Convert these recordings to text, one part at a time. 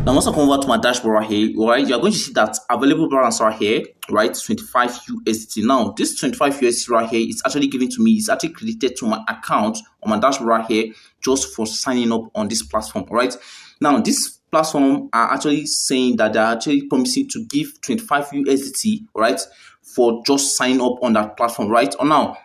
Now, once I come over to my dashboard right here, right, you are going to see that available balance right here, right, 25 USDT. Now, this 25 USDT right here is actually given to me. It's actually credited to my account on my dashboard right here just for signing up on this platform, right? Now, this platform are actually saying that they're actually promising to give 25 USDT, right, for just signing up on that platform, right? Or now,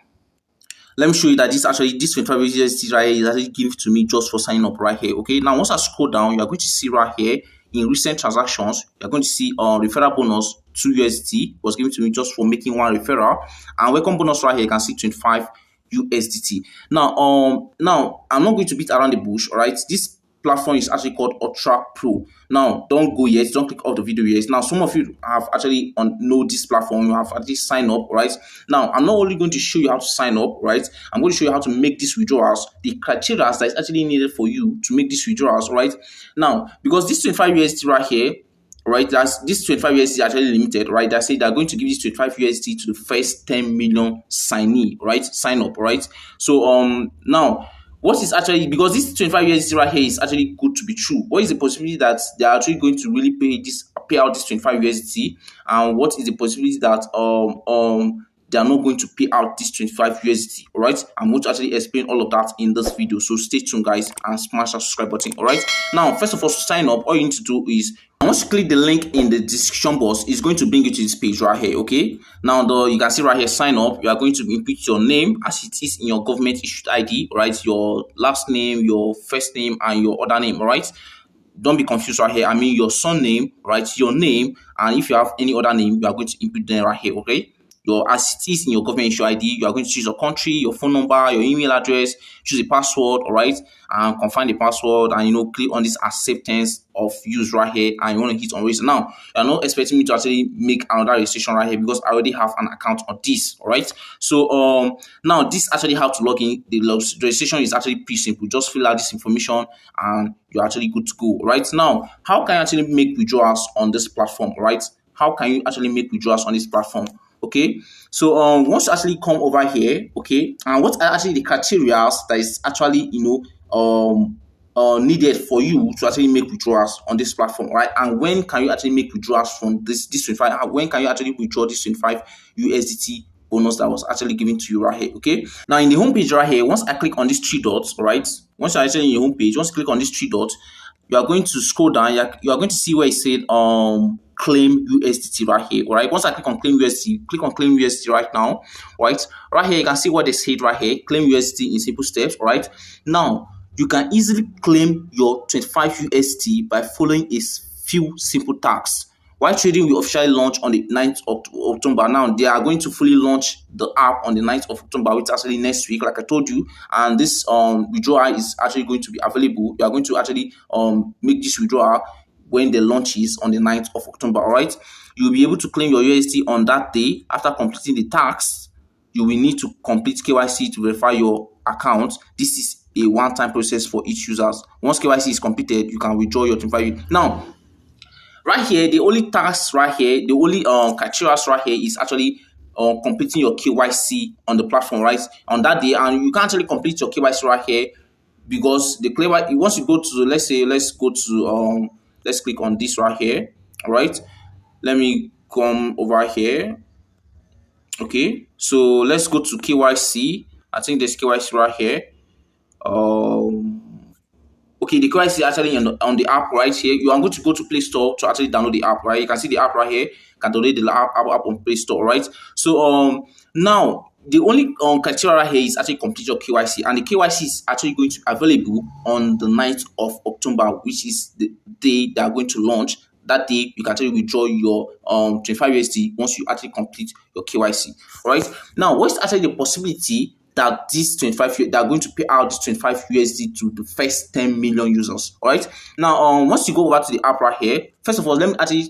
let me show you that this 25 USDT right here is actually given to me just for signing up right here. Okay, now once I scroll down, you are going to see right here in recent transactions, you're going to see referral bonus 2 USDT was given to me just for making one referral, and welcome bonus right here you can see 25 USDT. Now I'm not going to beat around the bush. All right, this platform is actually called UltraPro. Now, don't go yet. Don't click off the video yet. Now, some of you have actually know this platform. You have actually signed up, right? Now, I'm not only going to show you how to sign up, right? I'm going to show you how to make these withdrawals, the criteria that is actually needed for you to make these withdrawals, right? Now, because this 25 USD right here, right, that's this 25 USD actually limited, right? They say they're going to give this 25 USD to the first 10 million sign up, right? So now, what is actually, because this 25 USD right here is actually good to be true, what is the possibility that they are actually going to really pay out this 25 USD, and what is the possibility that they are not going to pay out this 25 USD? All right, I'm going to actually explain all of that in this video, so stay tuned guys and smash that subscribe button. All right, now first of all, to sign up, all you need to do is once you click the link in the description box, it's going to bring you to this page right here. Okay, now you can see right here, sign up. You are going to input your name as it is in your government issued ID, right? Your last name, your first name, and your other name. All right, don't be confused right here. I mean your surname, right? Your name, and if you have any other name, you are going to input them right here. Okay, as it is in your government issue ID, you are going to choose your country, your phone number, your email address, choose a password, all right, and confirm the password, and click on this acceptance of use right here, and you want to hit on register. Now, you are not expecting me to actually make another registration right here because I already have an account on this, all right. So now this actually how to log in. The registration is actually pretty simple. Just fill out this information and you're actually good to go. Right now, how can you actually make withdrawals on this platform? Right? How can you actually make withdrawals on this platform? Okay, so once you actually come over here, okay, and what are actually the criteria that is actually needed for you to actually make withdrawals on this platform, right? And when can you actually make withdrawals from this 25? When can you actually withdraw this 25 USDT bonus that was actually given to you right here? Okay, now in the home page right here, once I click on these three dots, right? Once you're actually in your home page, once you click on these three dots, you are going to scroll down. You are going to see where it said claim USDT right here. Right, once I click on claim USDT, click on claim USDT right now. Right here you can see what they said right here, claim USDT in simple steps. Right now you can easily claim your 25 USDT by following a few simple tasks. While trading will officially launch on the 9th of October, now they are going to fully launch the app on the 9th of October, which is actually next week, like I told you. And this withdrawal is actually going to be available. You are going to actually make this withdrawal when the launch is on the 9th of October. All right, you'll be able to claim your USD on that day. After completing the tasks, you will need to complete KYC to verify your account. This is a one-time process for each user. Once KYC is completed, you can withdraw your 25. Now, right here, the only task right here, the only criteria right here is actually completing your KYC on the platform, right? On that day, and you can't actually complete your KYC right here because the KYC, once you go to, let's click on this right here. All right, let me come over here. Okay, so let's go to KYC. I think there's KYC right here. Okay, the KYC is actually on the app right here. You are going to go to Play Store to actually download the app, right? You can see the app right here. You can download the app on Play Store, right? So now the only criteria right here is actually complete your KYC, and the KYC is actually going to be available on the 9th of October, which is the day they are going to launch. That day, you can actually withdraw your 25 USD once you actually complete your KYC. All right. Now, what's actually the possibility that this 25 they are going to pay out this 25 USD to the first 10 million users? All right. Now, once you go over to the app right here, first of all, let me actually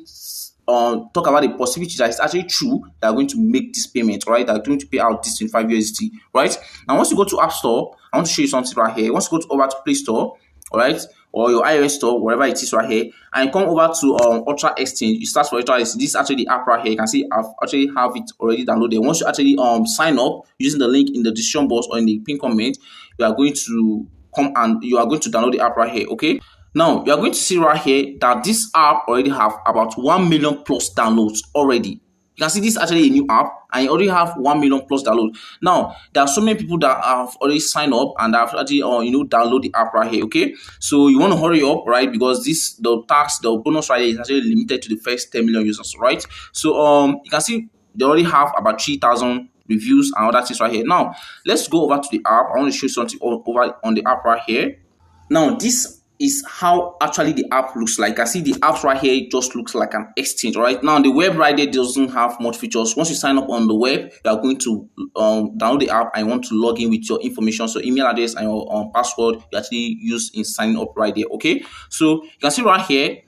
talk about the possibility that it's actually true that are going to make this payment, right? That are going to pay out this 25 USD, right? Now, once you go to App Store, I want to show you something right here. Once you go over to Play Store, all right, or your iOS store, wherever it is right here, and come over to UltraPro Exchange. You start for UltraPro Exchange. This is actually the app right here. You can see I've actually have it already downloaded. Once you actually sign up using the link in the description box or in the pin comment, you are going to come and you are going to download the app right here. Okay. Now you are going to see right here that this app already have about 1 million plus downloads already. You can see this is actually a new app and you already have 1 million plus downloads. Now there are so many people that have already signed up and have actually download the app right here. Okay, so you want to hurry up, right? Because the bonus right here is actually limited to the first 10 million users, right? So you can see they already have about 3,000 reviews and other things right here. Now let's go over to the app. I want to show you something over on the app right here. Now this is how actually the app looks like. I see the app right here, it just looks like an exchange, right? Now the web right there doesn't have much features. Once you sign up on the web, you are going to download the app and you want to log in with your information, so email address and your password you actually use in signing up right there. Okay, so you can see right here,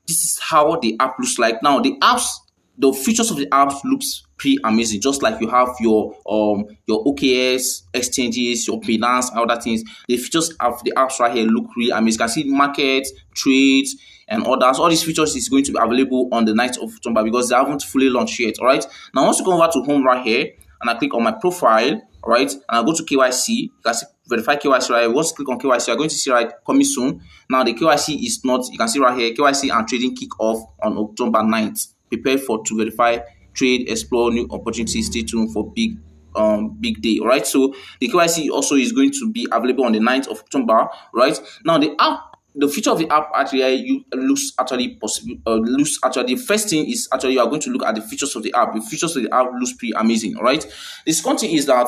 this is how the app looks like. Now the features of the app looks pretty amazing. Just like you have your OKS exchanges, your Binance, and other things. The features of the apps right here look really amazing. You can see market, trades, and others. All these features is going to be available on the 9th of October because they haven't fully launched yet. All right. Now once you go over to home right here and I click on my profile, all right, and I go to KYC, you can see verify KYC right here. Once you click on KYC, you're going to see right coming soon. Now the KYC is not, you can see right here, KYC and trading kick off on October 9th. Prepare to verify, trade, explore new opportunities. Stay tuned for big day. All right, so the KYC also is going to be available on the 9th of October. Right now, the feature of the app actually looks actually possible. The first thing is actually you are going to look at the features of the app. The features of the app looks pretty amazing. All right, the second thing is that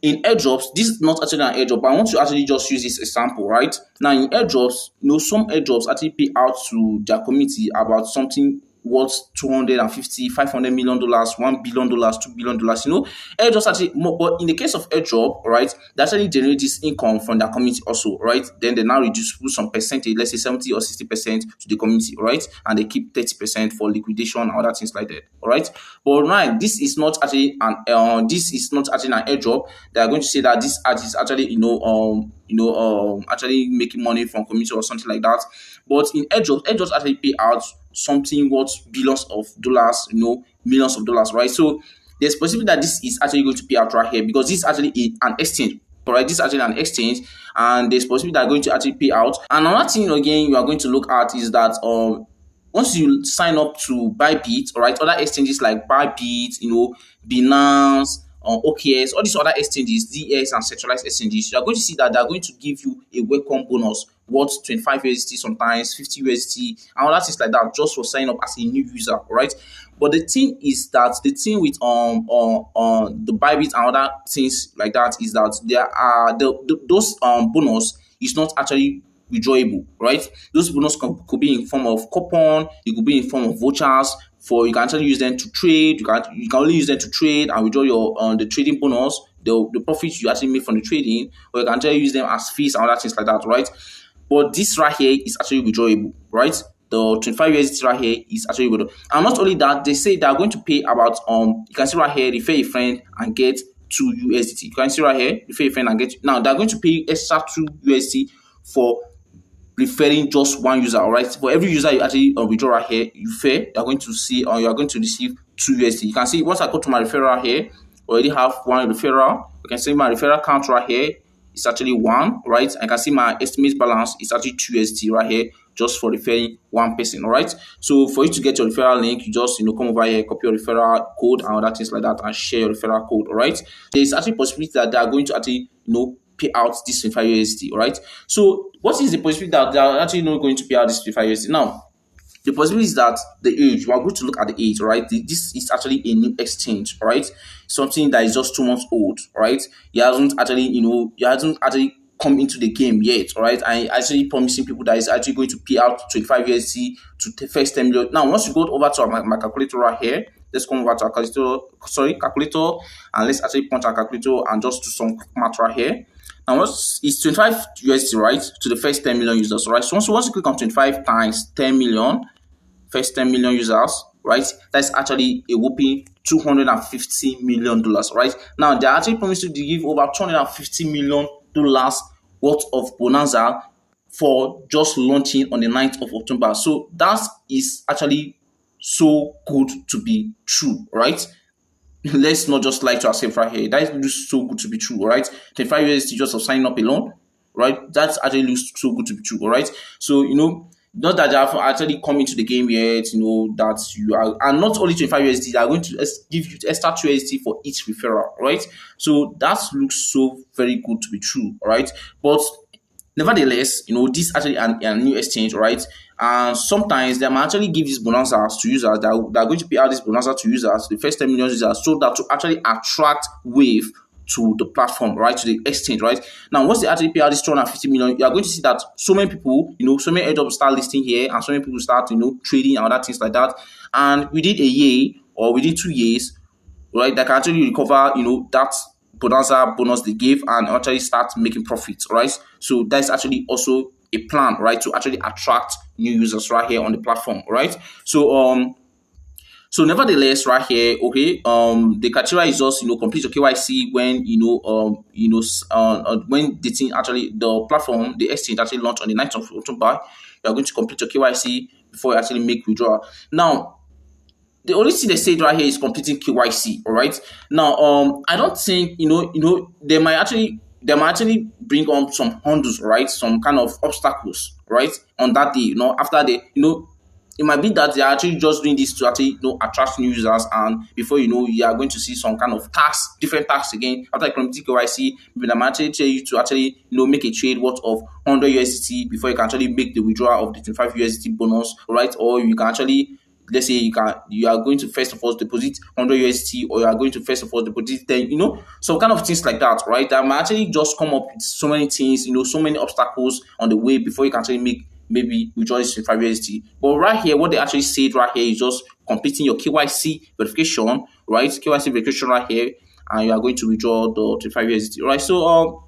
in airdrops, this is not actually an airdrop, but I want to actually just use this example, right? Now in airdrops, some airdrops actually pay out to their community about something worth 250, $500 million, $1 billion, $2 billion. Airdrops actually, but in the case of airdrop, right, they actually generate this income from their community also, right? Then they now reduce some percentage, let's say 70 or 60% to the community, right? And they keep 30% for liquidation and other things like that, all right? But right, this is not actually an airdrop. They are going to say that this is actually actually making money from community or something like that. But in airdrops actually pay out something worth billions of dollars, millions of dollars, right? So there's possibility that this is actually going to pay out right here because this is actually an exchange. Alright, this is actually an exchange, and there's possibility that are going to actually pay out. And another thing again you are going to look at is that once you sign up to Bybit, all right, other exchanges like Bybit, Binance, OKS, all these other exchanges, DS and centralized exchanges, you are going to see that they are going to give you a welcome bonus worth 25 USD, sometimes 50 USD, and other things like that, just for signing up as a new user, right? But the thing is that the thing with the Bybit and other things like that is that there are those bonus is not actually withdrawable, right? Those bonus could be in form of coupon, it could be in form of vouchers. You can actually use them to trade. You can only use them to trade and withdraw your the trading bonus, the profits you actually make from the trading, or you can actually use them as fees and other things like that, right? But this right here is actually withdrawable, right? The 25 USD right here is actually withdrawable. And not only that, they say they are going to pay about you can see right here, refer a friend and get 2 USDT. You can see right here, refer a friend and get. Now they're going to pay extra 2 USD for referring just one user. All right, for every user you actually withdraw right here, you are going to see, or you are going to receive 2 USD. You can see once I go to my referral here, I already have one referral. You can see my referral count right here is actually 1, right? I can see my estimate balance is actually 2 USD right here, just for referring one person. All right, so for you to get your referral link, you just come over here, copy your referral code and other things like that, and share your referral code. All right, there's actually possibility that they are going to actually pay out this 25 USD. All right, so what is the possibility that they are actually not going to pay out this 25 USD? Now the possibility is that the age, we are going to look at the age, right? This is actually a new exchange, right? Something that is just 2 months old, right? He hasn't actually come into the game yet, all right? I actually promising people that is actually going to pay out 25 USD to the first 10 million. Now, once you go over to my calculator right here, let's come over to our calculator, and let's actually punch our calculator and just do some quick math right here. Now, it's 25 USD, right, to the first 10 million users, right? So once you click on 25 times 10 million, first 10 million users, right, that's actually a whopping $250 million, right? Now, they're actually promising to give over $250 million worth of bonanza for just launching on the 9th of October. So that is actually so good to be true, right? Let's not just lie to ourselves right here. That is so good to be true, right? 25 USD just of signing up alone. right? That actually looks so good to be true, all right? So, not that they have actually come into the game yet, that you are, and not only 25 USD, they are going to give you extra 2 USD for each referral, right? So that looks so very good to be true, all right? But nevertheless, this actually a new exchange, right? And sometimes they might actually give these bonanzas to users that are going to pay out this bonanza to users, the first 10 million users, so that to actually attract wave to the platform, right? To the exchange, right? Now, once they actually pay out this 250 million, you are going to see that so many people, so many airdrops start listing here, and so many people start, trading and other things like that. And within a year or within 2 years, right, they can actually recover, that bonanza bonus they gave and actually start making profits, right? So that's actually also a plan, right, to actually attract new users right here on the platform, right? So nevertheless, right here, okay, the criteria is just complete your KYC when when the thing actually the platform, the exchange actually launched on the 9th of October. You are going to complete your KYC before you actually make withdrawal. Now, the only thing they said right here is completing KYC. All right. Now, I don't think they might actually bring on some hurdles, right? Some kind of obstacles, right? On that day, after it might be that they are actually just doing this to actually attract new users, and before you are going to see some kind of tax, different tax again after completing KYC. Maybe they might actually tell you to actually make a trade worth of 100 USDT before you can actually make the withdrawal of the 25 USDT bonus, right? Or you can actually, let's say you are going to first of all deposit 100 UST, or you are going to first of all deposit 10, some kind of things like that, right? That might actually just come up with so many things, so many obstacles on the way before you can actually make maybe withdraw this 25 UST. But right here, what they actually said right here is just completing your KYC verification, right? KYC verification right here, and you are going to withdraw the 25 UST, right? So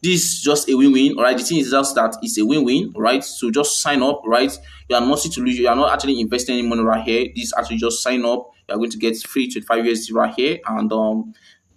this is just a win-win, all right? The thing is just that it's a win-win, right? So just sign up, right? You are nothing to lose. You are not actually investing any money right here. This actually just sign up. You are going to get free 25 USD right here, and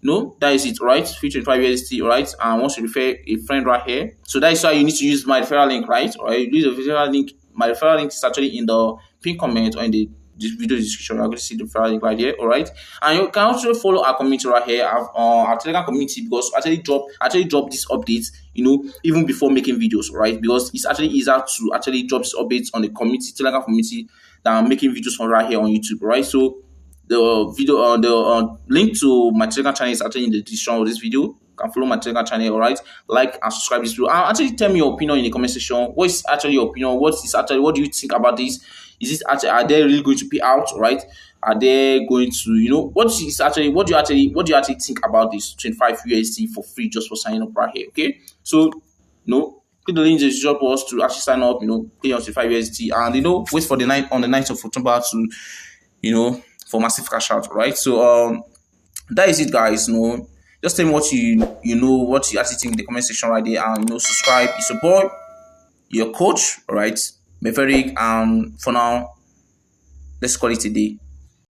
no, that is it, right? Free 25 USD, right? And once you refer a friend right here, so that is why you need to use my referral link, right? All right, use the referral link. My referral link is actually in the pin comment or in the video description. You're going to see the referral link right here, all right? And you can also follow our community right here, our Telegram community, because actually drop these updates, even before making videos, right? Because it's actually easier to actually drop these updates on the community, Telegram community, than making videos from right here on YouTube, right? So the video, the link to my Telegram channel is actually in the description of this video. You can follow my Telegram channel, all right? Like and subscribe this video. And actually tell me your opinion in the comment section. What is actually your opinion? What do you think about this? Is this actually, are they really going to pay out, right? Are they going to, what do you actually think about this 25 USD for free just for signing up right here? Okay, so click the link in the description for us to actually sign up, pay your 25 USD, and wait for the night on the 9th of October to for massive cash out, right? So that is it, guys. Just tell me what what you actually think in the comment section right there, and subscribe. It's your boy, your coach, all right, Memefi, and for now, let's call it a day.